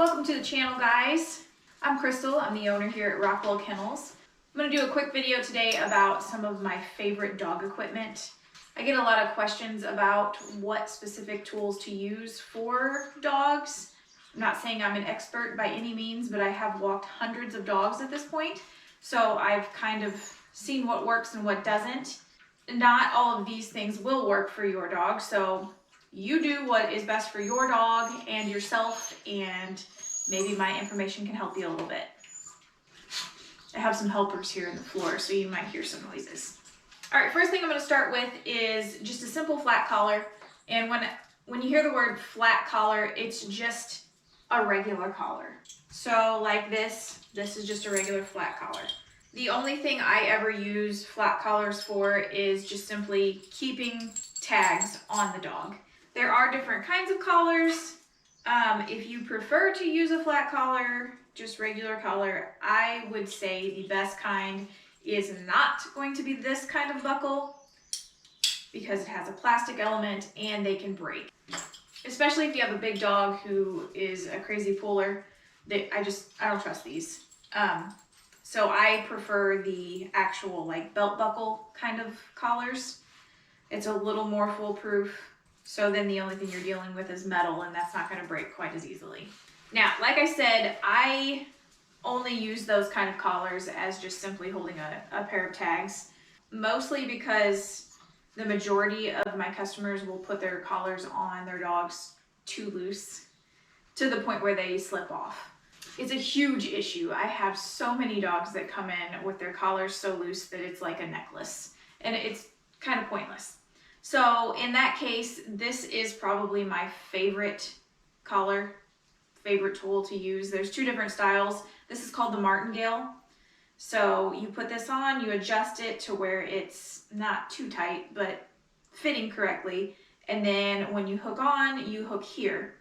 Welcome to the channel, guys. I'm Crystal. I'm the owner here at Rockwell Kennels. I'm going to do a quick video today about some of my favorite dog equipment. I get a lot of questions about what specific tools to use for dogs. I'm not saying I'm an expert by any means, but I have walked hundreds of dogs at this point, so I've kind of seen what works and what doesn't. Not all of these things will work for your dog, so you do what is best for your dog and yourself, and maybe my information can help you a little bit. I have some helpers here in the floor, so you might hear some noises. All right, first thing I'm going to start with is just a simple flat collar. And when you hear the word flat collar, it's just a regular collar. So like this is just a regular flat collar. The only thing I ever use flat collars for is just simply keeping tags on the dog. There are different kinds of collars. If you prefer to use a flat collar, just regular collar, I would say the best kind is not going to be this kind of buckle because it has a plastic element and they can break. Especially if you have a big dog who is a crazy puller, I don't trust these. So I prefer the actual like belt buckle kind of collars. It's a little more foolproof. So then the only thing you're dealing with is metal, and that's not going to break quite as easily. Now, like I said, I only use those kind of collars as just simply holding a pair of tags, mostly because the majority of my customers will put their collars on their dogs too loose to the point where they slip off. It's a huge issue. I have so many dogs that come in with their collars so loose that it's like a necklace, and it's kind of pointless. So in that case, this is probably my favorite collar, favorite tool to use. There's two different styles. This is called the martingale. So you put this on, you adjust it to where it's not too tight, but fitting correctly. And then when you hook on, you hook here.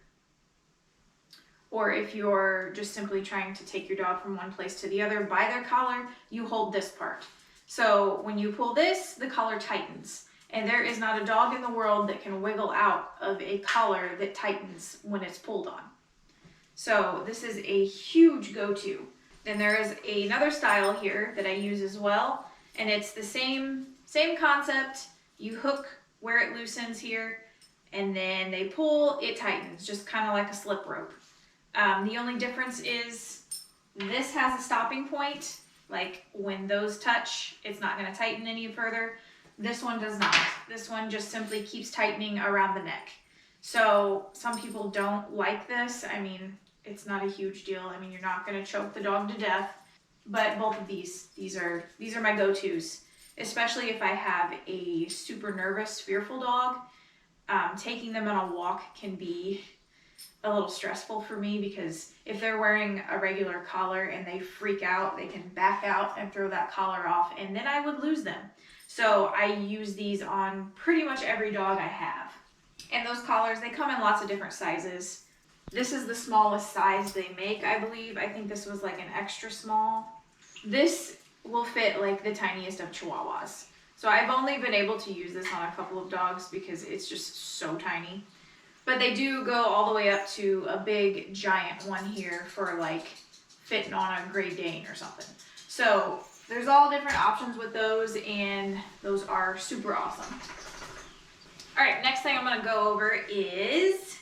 Or if you're just simply trying to take your dog from one place to the other by their collar, you hold this part. So when you pull this, the collar tightens. And there is not a dog in the world that can wiggle out of a collar that tightens when it's pulled on. So this is a huge go-to. Then there is another style here that I use as well, and it's the same concept. You hook where it loosens here, and then they pull, it tightens, just kind of like a slip rope. The only difference is this has a stopping point. Like when those touch, it's not going to tighten any further. This one does not. This one just simply keeps tightening around the neck. So some people don't like this. I mean, it's not a huge deal. I mean, you're not going to choke the dog to death. But both of these are my go-tos, especially if I have a super nervous, fearful dog. Taking them on a walk can be a little stressful for me because if they're wearing a regular collar and they freak out, they can back out and throw that collar off, and then I would lose them. So I use these on pretty much every dog I have. And those collars, they come in lots of different sizes. This is the smallest size they make, I believe. I think this was like an extra small. This will fit like the tiniest of Chihuahuas. So I've only been able to use this on a couple of dogs because it's just so tiny. But they do go all the way up to a big giant one here for like fitting on a Great Dane or something. So there's all different options with those, and those are super awesome. All right, next thing I'm gonna go over is,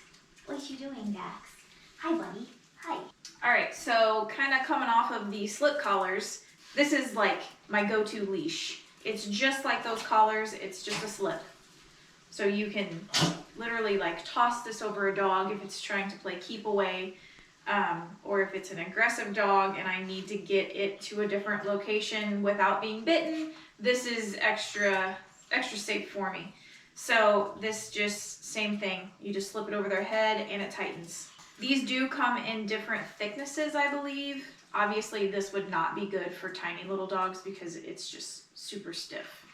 What you doing, Dax? Hi, buddy. Hi. all right, so kind of coming off of the slip collars, this is like my go-to leash. It's just like those collars, it's just a slip. So you can literally like toss this over a dog if it's trying to play keep away, or if it's an aggressive dog and I need to get it to a different location without being bitten, this is extra safe for me. So this just same thing. You just slip it over their head and it tightens. These do come in different thicknesses, I believe. Obviously this would not be good for tiny little dogs because it's just super stiff.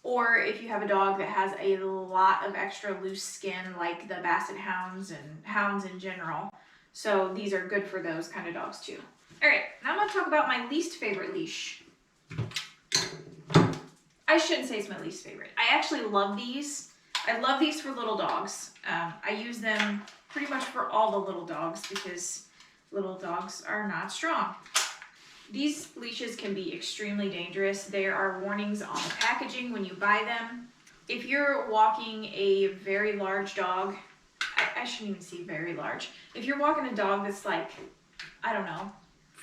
Or if you have a dog that has a lot of extra loose skin, like the Basset Hounds and hounds in general. So these are good for those kind of dogs too. All right, now I'm gonna talk about my least favorite leash. I shouldn't say it's my least favorite. I actually love these. I love these for little dogs. I use them pretty much for all the little dogs because little dogs are not strong. These leashes can be extremely dangerous. There are warnings on the packaging when you buy them. If you're walking a very large dog, I shouldn't even say very large. If you're walking a dog that's like, I don't know,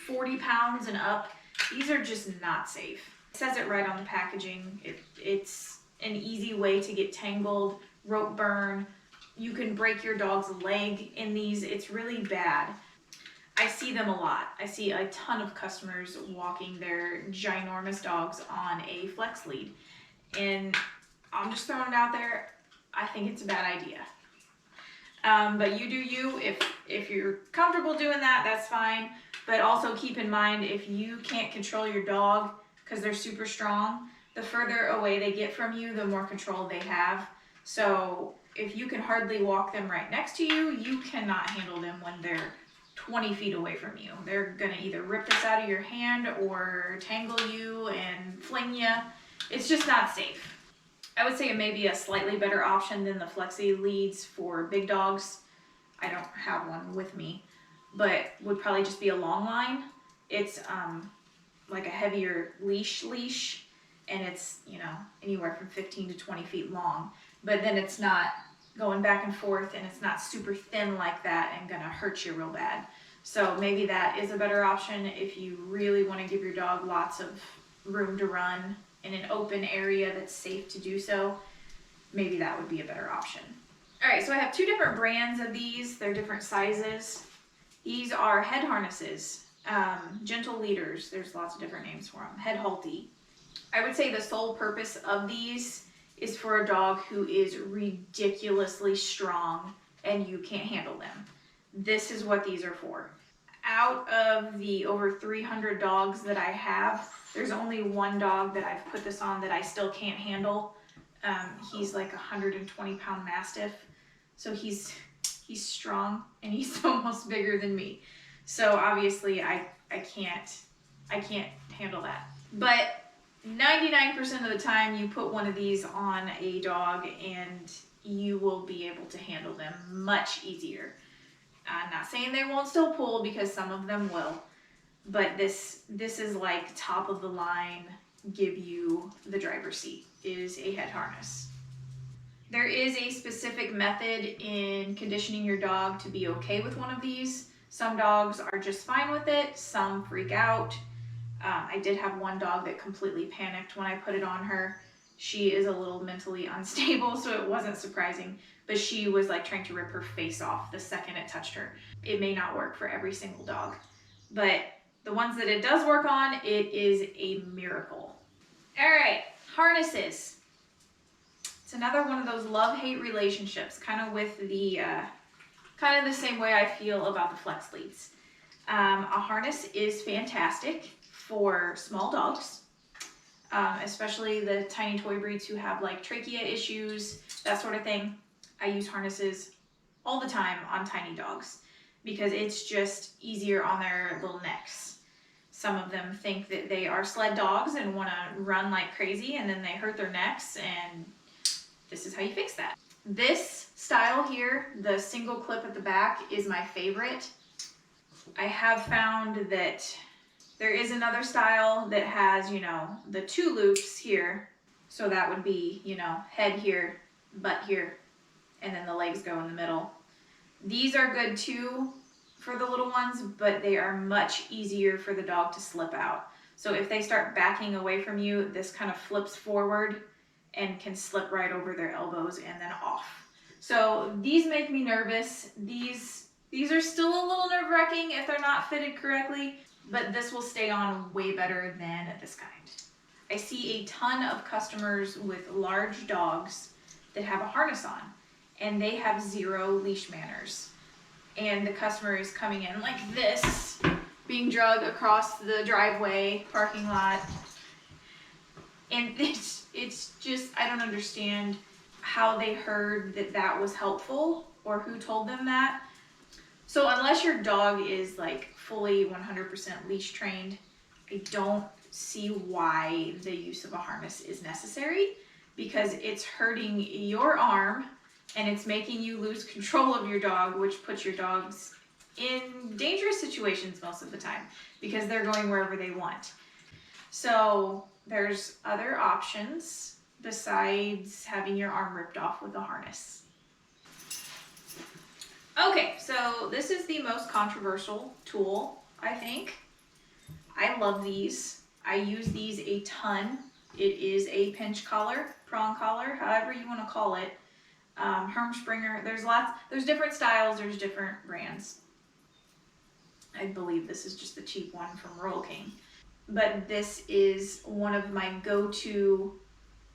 40 pounds and up, these are just not safe. It says it right on the packaging. It's an easy way to get tangled, rope burn. You can break your dog's leg in these. It's really bad. I see them a lot. I see a ton of customers walking their ginormous dogs on a flex lead. And I'm just throwing it out there. I think it's a bad idea. But you do you. If you're comfortable doing that, that's fine. But also keep in mind, if you can't control your dog because they're super strong, the further away they get from you, the more control they have. So if you can hardly walk them right next to you, you cannot handle them when they're 20 feet away from you. They're gonna either rip this out of your hand or tangle you and fling you. It's just not safe. I would say it may be a slightly better option than the flexi leads for big dogs. I don't have one with me, but would probably just be a long line. It's like a heavier leash, and it's, you know, anywhere from 15 to 20 feet long. But then it's not going back and forth, and it's not super thin like that and gonna hurt you real bad. So maybe that is a better option if you really want to give your dog lots of room to run in an open area that's safe to do so. Maybe that would be a better option. All right, so I have two different brands of these. They're different sizes. These are head harnesses, gentle leaders. There's lots of different names for them. Head halty. I would say the sole purpose of these is for a dog who is ridiculously strong and you can't handle them. This is what these are for. Out of the over 300 dogs that I have, there's only one dog that I've put this on that I still can't handle. He's like a 120-pound Mastiff, so he's strong and he's almost bigger than me. So obviously I can't handle that. But 99% of the time you put one of these on a dog and you will be able to handle them much easier. I'm not saying they won't still pull, because some of them will, but this is like top of the line, give you the driver's seat, is a head harness. There is a specific method in conditioning your dog to be okay with one of these. Some dogs are just fine with it, some freak out. I did have one dog that completely panicked when I put it on her. She is a little mentally unstable, so it wasn't surprising, but she was like trying to rip her face off the second it touched her. It may not work for every single dog, but the ones that it does work on, it is a miracle. All right, harnesses. It's another one of those love-hate relationships, kind of with the same way I feel about the flex leads. A harness is fantastic for small dogs, especially the tiny toy breeds who have like trachea issues, that sort of thing. I use harnesses all the time on tiny dogs because it's just easier on their little necks. Some of them think that they are sled dogs and want to run like crazy, and then they hurt their necks, and this is how you fix that. This style here, the single clip at the back, is my favorite. I have found that there is another style that has, you know, the two loops here. So that would be, you know, head here, butt here, and then the legs go in the middle. These are good too for the little ones, but they are much easier for the dog to slip out. So if they start backing away from you, this kind of flips forward and can slip right over their elbows and then off. So these make me nervous. These are still a little nerve-wracking if they're not fitted correctly, but this will stay on way better than this kind. I see a ton of customers with large dogs that have a harness on, and they have zero leash manners. And the customer is coming in like this, being dragged across the driveway, parking lot. And it's just, I don't understand how they heard that that was helpful or who told them that. So unless your dog is like fully 100% leash trained, I don't see why the use of a harness is necessary, because it's hurting your arm and it's making you lose control of your dog, which puts your dog's in dangerous situations most of the time because they're going wherever they want. So there's other options besides having your arm ripped off with a harness. Okay, so this is the most controversial tool, I think. I love these. I use these a ton. It is a pinch collar, prong collar, however you want to call it. Hermspringer, there's different styles, there's different brands. I believe this is just the cheap one from Royal King. But this is one of my go-to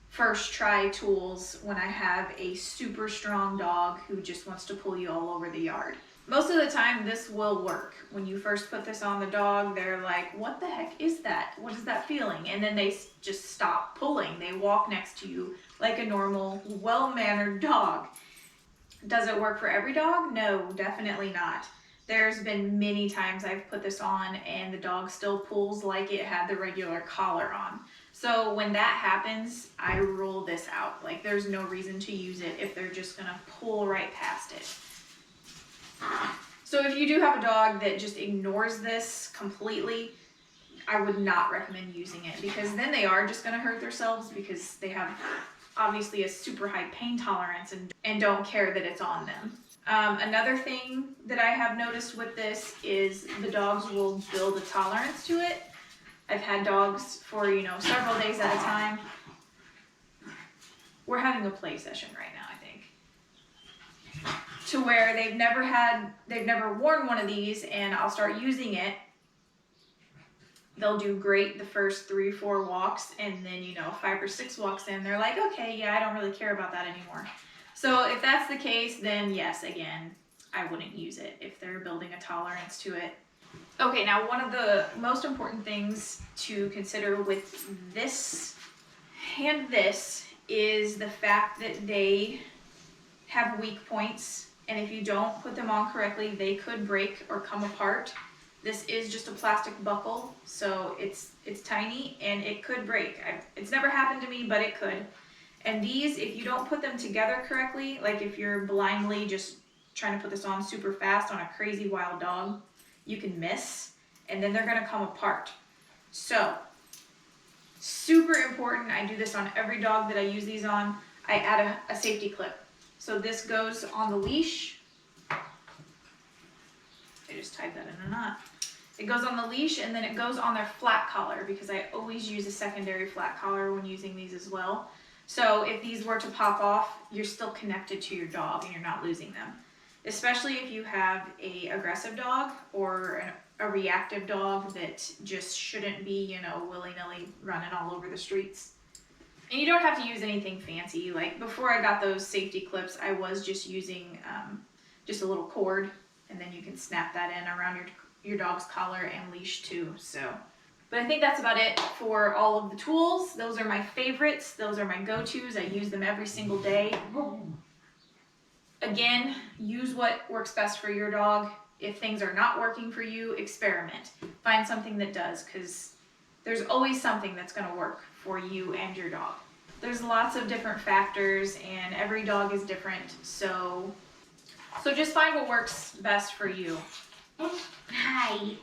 first try tools when I have a super strong dog who just wants to pull you all over the yard. Most of the time this will work. When you first put this on the dog, they're like, what the heck is that? What is that feeling? And then they just stop pulling. They walk next to you like a normal, well-mannered dog. Does it work for every dog? No, definitely not. There's been many times I've put this on and the dog still pulls like it had the regular collar on. So when that happens, I rule this out. Like, there's no reason to use it if they're just gonna pull right past it. So if you do have a dog that just ignores this completely, I would not recommend using it, because then they are just gonna hurt themselves because they have obviously a super high pain tolerance and don't care that it's on them. Another thing that I have noticed with this is the dogs will build a tolerance to it. I've had dogs for, several days at a time. We're having a play session right now, I think. To where they've never worn one of these, and I'll start using it. They'll do great the first 3-4 walks, and then 5 or 6 walks in, they're like, okay, yeah, I don't really care about that anymore. So if that's the case, then yes, again, I wouldn't use it if they're building a tolerance to it. Okay, now one of the most important things to consider with this and this is the fact that they have weak points, and if you don't put them on correctly, they could break or come apart. This is just a plastic buckle, so it's tiny and it could break. It's never happened to me, but it could. And these, if you don't put them together correctly, like if you're blindly just trying to put this on super fast on a crazy wild dog, you can miss, and then they're gonna come apart. So, super important, I do this on every dog that I use these on. I add a safety clip. So this goes on the leash. I just tied that in a knot. It goes on the leash, and then it goes on their flat collar, because I always use a secondary flat collar when using these as well. So if these were to pop off, you're still connected to your dog and you're not losing them. Especially if you have a aggressive dog or a reactive dog that just shouldn't be, willy-nilly running all over the streets. And you don't have to use anything fancy. Like before I got those safety clips, I was just using just a little cord, and then you can snap that in around your dog's collar and leash too. But I think that's about it for all of the tools. Those are my favorites. Those are my go-tos. I use them every single day. Again, use what works best for your dog. If things are not working for you, experiment. Find something that does, because there's always something that's going to work for you and your dog. There's lots of different factors, and every dog is different. So just find what works best for you. Hi.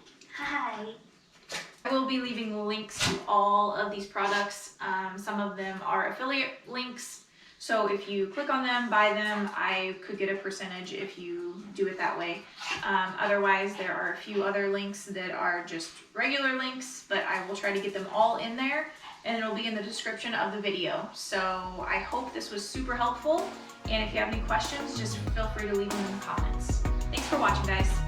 I will be leaving links to all of these products. Some of them are affiliate links, so if you click on them, buy them, I could get a percentage if you do it that way. Otherwise, there are a few other links that are just regular links, but I will try to get them all in there, and it'll be in the description of the video. So I hope this was super helpful, and if you have any questions, just feel free to leave them in the comments. Thanks for watching, guys.